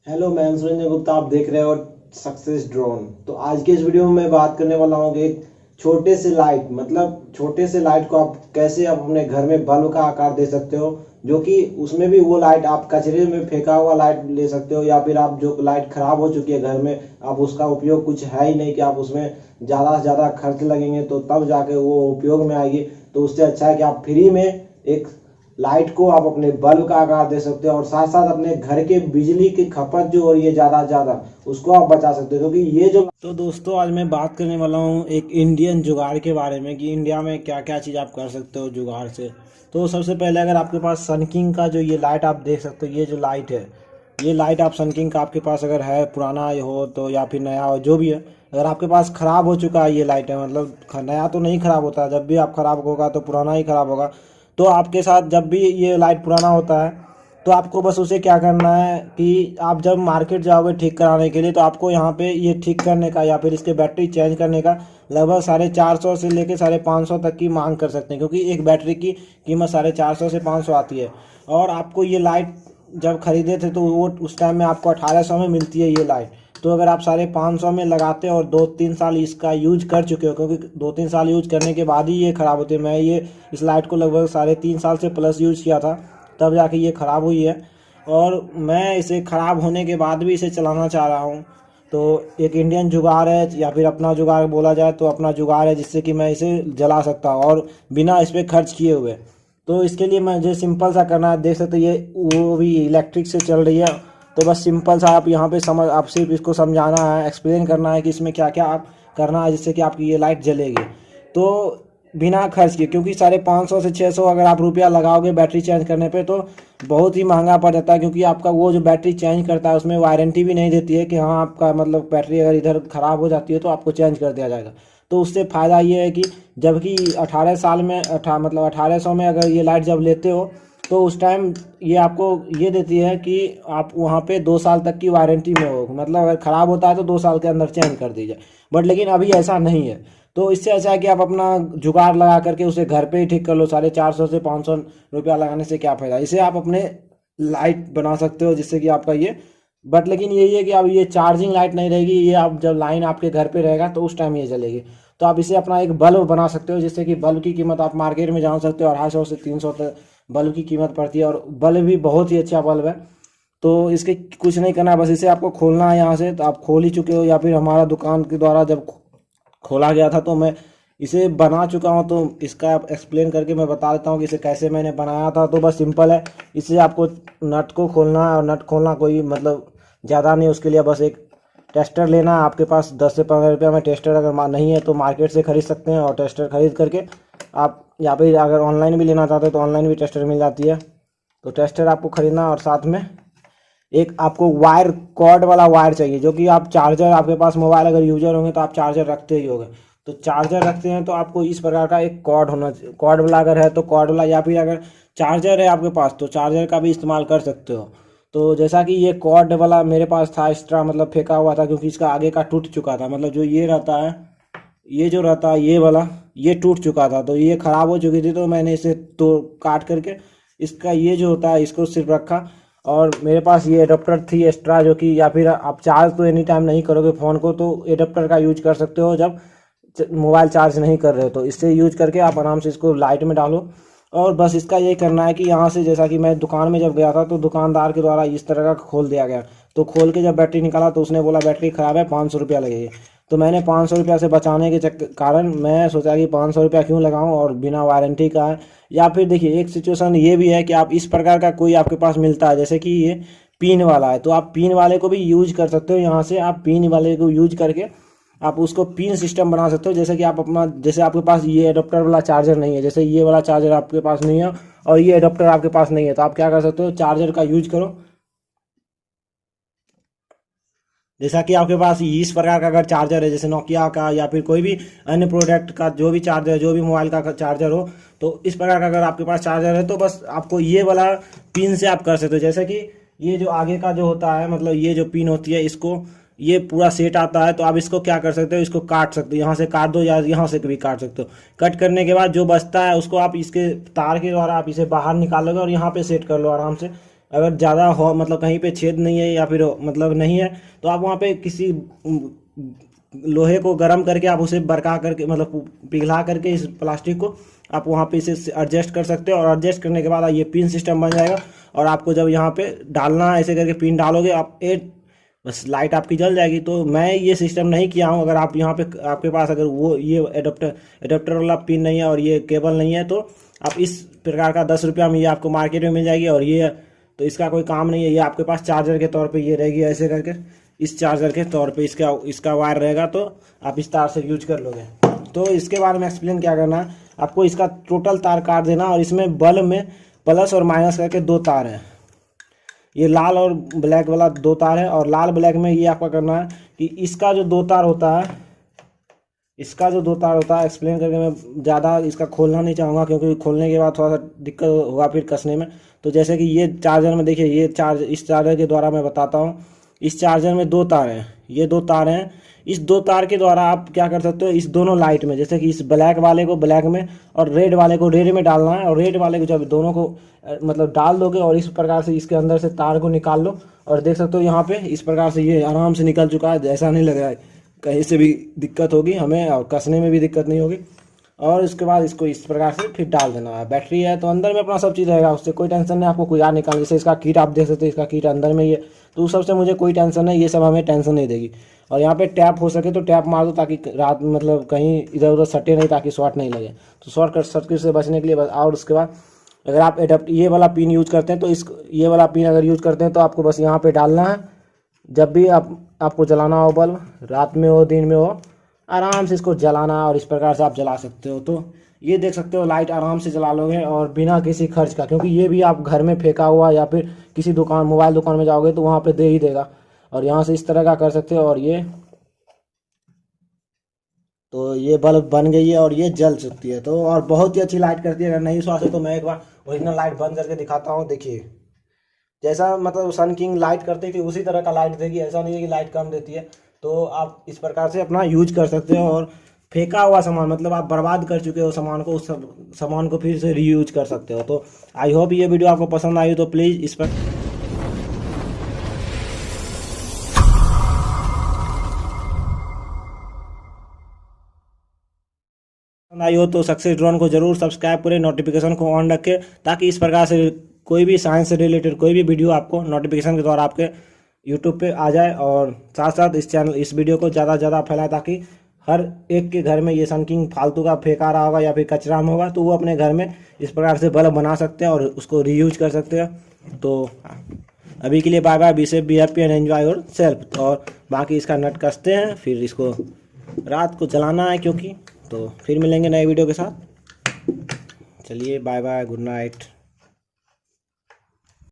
Hello, मैं सुरेंद्र गुप्ता। आप देख रहे हो सक्सेस ड्रोन। तो आज के इस वीडियो में मैं बात करने वाला हूँ कि एक छोटे से लाइट को आप कैसे आप अपने घर में बल्ब का आकार दे सकते हो, जो कि उसमें भी वो लाइट आप कचरे में फेंका हुआ लाइट ले सकते हो, या फिर आप जो लाइट खराब हो चुकी है घर में, आप उसका उपयोग कुछ है ही नहीं कि आप उसमें ज़्यादा से ज़्यादा खर्च लगेंगे तो तब जाके वो उपयोग में आएगी। तो उससे अच्छा है कि आप फ्री में एक लाइट को आप अपने बल्ब का आकार दे सकते हो, और साथ साथ अपने घर के बिजली की खपत जो हो रही है ज़्यादा से ज़्यादा, उसको आप बचा सकते हो। क्योंकि ये जो तो दोस्तों, आज मैं बात करने वाला हूँ एक इंडियन जुगाड़ के बारे में कि इंडिया में क्या क्या चीज़ आप कर सकते हो जुगाड़ से। तो सबसे पहले, अगर आपके पास सनकिंग का जो ये लाइट आप देख सकते हो, ये जो लाइट है, ये लाइट आप सनकिंग का आपके पास अगर है, पुराना हो तो या फिर नया हो, जो भी है, अगर आपके पास ख़राब हो चुका है ये लाइट है, मतलब नया तो नहीं ख़राब होता, जब भी आप ख़राब होगा तो पुराना ही ख़राब होगा। तो आपके साथ जब भी ये लाइट पुराना होता है, तो आपको बस उसे क्या करना है कि आप जब मार्केट जाओगे ठीक कराने के लिए, तो आपको यहाँ पे ये ठीक करने का या फिर इसके बैटरी चेंज करने का लगभग 450 से लेके 550 तक की मांग कर सकते हैं, क्योंकि एक बैटरी की कीमत 450 से 500 आती है। और आपको ये लाइट जब खरीदे थे तो वो उस टाइम में आपको 1800 में मिलती है ये लाइट। तो अगर आप 550 में लगाते और 2-3 साल इसका यूज कर चुके हो, क्योंकि 2-3 साल यूज करने के बाद ही ये ख़राब होती है। मैं ये इस लाइट को लगभग 3.5 साल से प्लस यूज किया था, तब जाके ये ख़राब हुई है। और मैं इसे ख़राब होने के बाद भी इसे चलाना चाह रहा हूँ। तो एक इंडियन जुगाड़ है, या फिर अपना जुगाड़ बोला जाए तो अपना जुगाड़ है, जिससे कि मैं इसे जला सकता हूँ और बिना इस पर खर्च किए हुए। तो इसके लिए मुझे सिंपल सा करना है, देख सकते हो ये वो भी इलेक्ट्रिक से चल रही है। तो बस सिंपल सा आप यहाँ पे आप सिर्फ इसको समझाना है, एक्सप्लेन करना है कि इसमें क्या क्या आप करना है जिससे कि आपकी ये लाइट जलेगी। तो बिना खर्च किए, क्योंकि 550 से 600 अगर आप रुपया लगाओगे बैटरी चेंज करने पे तो बहुत ही महंगा पड़ जाता है। क्योंकि आपका वो जो बैटरी चेंज करता है उसमें वारंटी भी नहीं देती है कि हाँ, आपका मतलब बैटरी अगर इधर ख़राब हो जाती है तो आपको चेंज कर दिया जाएगा। तो उससे फ़ायदा ये है कि जबकि 18 साल में 1800 में अगर ये लाइट जब लेते हो, तो उस टाइम ये आपको ये देती है कि आप वहाँ पे 2 साल तक की वारंटी में हो, मतलब अगर ख़राब होता है तो 2 साल के अंदर चेंज कर दीजिए। बट लेकिन अभी ऐसा नहीं है। तो इससे अच्छा है कि आप अपना जुगाड़ लगा करके उसे घर पे ही ठीक कर लो। 450 से 500 रुपया लगाने से क्या फ़ायदा, इसे आप अपने लाइट बना सकते हो जिससे कि आपका ये। बट लेकिन यही है कि अब ये चार्जिंग लाइट नहीं रहेगी, ये आप जब लाइन आपके घर पे रहेगा तो उस टाइम ये जलेगी। तो आप इसे अपना एक बल्ब बना सकते हो, जिससे कि बल्ब की कीमत आप मार्केट में जान सकते हो 250 से 300 तक बल्ब की कीमत पड़ती है। और बल्ब भी बहुत ही अच्छा बल्ब है। तो इसके कुछ नहीं करना है, बस इसे आपको खोलना है यहाँ से। तो आप खोल ही चुके हो, या फिर हमारा दुकान के द्वारा जब खोला गया था तो मैं इसे बना चुका हूँ। तो इसका एक्सप्लेन करके मैं बता देता हूँ कि इसे कैसे मैंने बनाया था। तो बस सिंपल है, इसे आपको नट को खोलना है, और नट खोलना कोई मतलब ज़्यादा नहीं, उसके लिए बस एक टेस्टर लेना है। आपके पास 10 से 15 रुपये में टेस्टर अगर नहीं है तो मार्केट से ख़रीद सकते हैं, और टेस्टर ख़रीद करके आप, या फिर अगर ऑनलाइन भी लेना चाहते हो तो ऑनलाइन भी टेस्टर मिल जाती है। तो टेस्टर आपको ख़रीदना है, और साथ में एक आपको वायर, कॉर्ड वाला वायर चाहिए, जो कि आप चार्जर, आपके पास मोबाइल अगर यूजर होंगे तो आप चार्जर रखते ही होंगे। तो चार्जर रखते हैं तो आपको इस प्रकार का एक कॉर्ड होना चाहिए। कॉर्ड वाला अगर है तो कॉर्ड वाला, या फिर अगर चार्जर है आपके पास तो चार्जर का भी इस्तेमाल कर सकते हो। तो जैसा कि ये कॉर्ड वाला मेरे पास था एक्स्ट्रा, मतलब फेंका हुआ था, क्योंकि इसका आगे का टूट चुका था। मतलब जो ये रहता है, ये जो रहता है ये वाला, ये टूट चुका था, तो ये ख़राब हो चुकी थी। तो मैंने इसे तो काट करके इसका ये जो होता है इसको सिर्फ रखा। और मेरे पास ये एडाप्टर थी एक्स्ट्रा, जो कि, या फिर आप चार्ज तो एनी टाइम नहीं करोगे फ़ोन को, तो एडाप्टर का यूज कर सकते हो जब मोबाइल चार्ज नहीं कर रहे हो। तो इससे यूज करके आप आराम से इसको लाइट में डालो। और बस इसका यही करना है कि यहाँ से, जैसा कि मैं दुकान में जब गया था तो दुकानदार के द्वारा इस तरह का खोल दिया गया। तो खोल के जब बैटरी निकाला तो उसने बोला बैटरी ख़राब है, 500 रुपया लगेगी। तो मैंने 500 रुपया से बचाने के कारण मैं सोचा कि 500 रुपया क्यों लगाऊं, और बिना वारंटी का है। या फिर देखिए, एक सिचुएशन ये भी है कि आप इस प्रकार का कोई आपके पास मिलता है, जैसे कि ये पिन वाला है, तो आप पिन वाले को भी यूज कर सकते हो। यहाँ से आप पिन वाले को यूज करके आप उसको पिन सिस्टम बना सकते हो। जैसे कि आप अपना, जैसे आपके पास ये एडाप्टर वाला चार्जर नहीं है, जैसे ये वाला चार्जर आपके पास नहीं है और ये एडाप्टर आपके पास नहीं है, तो आप क्या कर सकते हो, चार्जर का यूज करो। जैसा कि आपके पास इस प्रकार का अगर चार्जर है, जैसे नोकिया का या फिर कोई भी अन्य प्रोडक्ट का जो भी चार्जर, जो भी मोबाइल का चार्जर हो, तो इस प्रकार का अगर आपके पास चार्जर है तो बस आपको ये वाला पिन से आप कर सकते हो। जैसे कि ये जो आगे का जो होता है, मतलब ये जो पिन होती है, इसको ये पूरा सेट आता है। तो आप इसको क्या कर सकते हो, इसको काट सकते हो, यहाँ से काट दो या यहाँ से भी काट सकते हो। कट करने के बाद जो बचता है उसको आप इसके तार के द्वारा आप इसे बाहर निकालोगे और यहाँ पे सेट कर लो आराम से। अगर ज़्यादा हो मतलब कहीं पे छेद नहीं है या फिर मतलब नहीं है तो आप वहाँ पे किसी लोहे को गर्म करके आप उसे बरका करके मतलब पिघला करके इस प्लास्टिक को आप वहाँ पे इसे एडजस्ट कर सकते हो, और एडजस्ट करने के बाद ये पिन सिस्टम बन जाएगा। और आपको जब यहाँ पे डालना है ऐसे करके पिन डालोगे आप बस लाइट आपकी जल जाएगी। तो मैं ये सिस्टम नहीं किया हूँ। अगर आप यहाँ पे आपके पास अगर वो ये एडाप्टर वाला पिन नहीं है और ये केबल नहीं है तो आप इस प्रकार का 10 रुपया में ये आपको मार्केट में मिल जाएगी। और ये तो इसका कोई काम नहीं है, ये आपके पास चार्जर के तौर पे ये रहेगी ऐसे करके, इस चार्जर के तौर पे इसका वायर रहेगा, तो आप इस तार से यूज कर लोगे। तो इसके बारे में एक्सप्लेन क्या करना है आपको, इसका टोटल तार काट देना। और इसमें बल्ब में प्लस और माइनस करके 2 तार हैं, ये लाल और ब्लैक वाला 2 तार है। और लाल ब्लैक में ये आपका करना है कि इसका जो 2 तार होता है, एक्सप्लेन करके मैं ज़्यादा इसका खोलना नहीं चाहूँगा क्योंकि खोलने के बाद थोड़ा सा दिक्कत होगा फिर कसने में। तो जैसे कि ये चार्जर में देखिए, इस चार्जर के द्वारा मैं बताता हूँ। इस चार्जर में 2 तार हैं, ये 2 तार हैं। इस 2 तार के द्वारा आप क्या कर सकते हो, इस दोनों लाइट में, जैसे कि इस ब्लैक वाले को ब्लैक में और रेड वाले को रेड में डालना है। और रेड वाले को जब दोनों को मतलब डाल दोगे और इस प्रकार से इसके अंदर से तार को निकाल लो, और देख सकते हो यहाँ पे इस प्रकार से ये आराम से निकल चुका है। ऐसा नहीं लग रहा है कहीं से भी दिक्कत होगी हमें, और कसने में भी दिक्कत नहीं होगी। और इसके बाद इसको इस प्रकार से फिर डाल देना है। बैटरी है तो अंदर में अपना सब चीज़ रहेगा, उससे कोई टेंशन नहीं आपको। कोई यार निकाल, जैसे इसका किट आप देख सकते हो, इसका किट अंदर में ये, तो उस सबसे मुझे कोई टेंशन नहीं, ये सब हमें टेंशन नहीं देगी। और यहाँ पे टैप हो सके तो टैप मार दो ताकि रात मतलब कहीं इधर उधर सटे नहीं, ताकि शॉर्ट नहीं लगे। तो शॉर्ट सर्किट से बचने के लिए बस। और उसके बाद अगर आप ये वाला पिन यूज करते हैं तो ये वाला पिन अगर यूज करते हैं तो आपको बस यहाँ पे डालना है। जब भी आपको जलाना हो बल्ब, रात में हो दिन में हो, आराम से इसको जलाना और इस प्रकार से आप जला सकते हो। तो ये देख सकते हो लाइट आराम से जला लोगे और बिना किसी खर्च का, क्योंकि ये भी आप घर में फेंका हुआ या फिर किसी दुकान मोबाइल दुकान में जाओगे तो वहाँ पे दे ही देगा। और यहाँ से इस तरह का कर सकते हो। और ये बल्ब बन गई है और ये जल सकती है, तो और बहुत ही अच्छी लाइट करती है। अगर नहीं विश्वास है तो मैं एक बार ओरिजिनल लाइट बंद करके दिखाता हूँ। देखिए जैसा मतलब सन किंग लाइट करती थी उसी तरह का लाइट देगी, ऐसा नहीं है कि लाइट कम देती है। तो आप इस प्रकार से अपना यूज कर सकते हो। और फेंका हुआ सामान मतलब आप बर्बाद कर चुके हो सामान को, उस सामान को फिर से रीयूज कर सकते हो। तो आई होप ये वीडियो आपको पसंद आई, तो प्लीज़ इस पर आई हो तो सक्सेस ड्रोन को जरूर सब्सक्राइब करें, नोटिफिकेशन को ऑन रखें, ताकि इस प्रकार से कोई भी साइंस से रिलेटेड कोई भी वीडियो आपको नोटिफिकेशन के द्वारा आपके यूट्यूब पे आ जाए। और साथ साथ इस वीडियो को ज़्यादा से ज़्यादा फैलाए, ताकि हर एक के घर में ये सन किंग फालतू का फेंका रहा होगा या फिर कचरा में होगा तो वो अपने घर में इस प्रकार से बल्ब बना सकते हैं और उसको रीयूज कर सकते हैं। तो अभी के लिए bye bye, be safe, be happy and enjoy yourself. और बाकी इसका नट कसते हैं, फिर इसको रात को जलाना है क्योंकि। तो फिर मिलेंगे नए वीडियो के साथ। चलिए बाय बाय, गुड नाइट।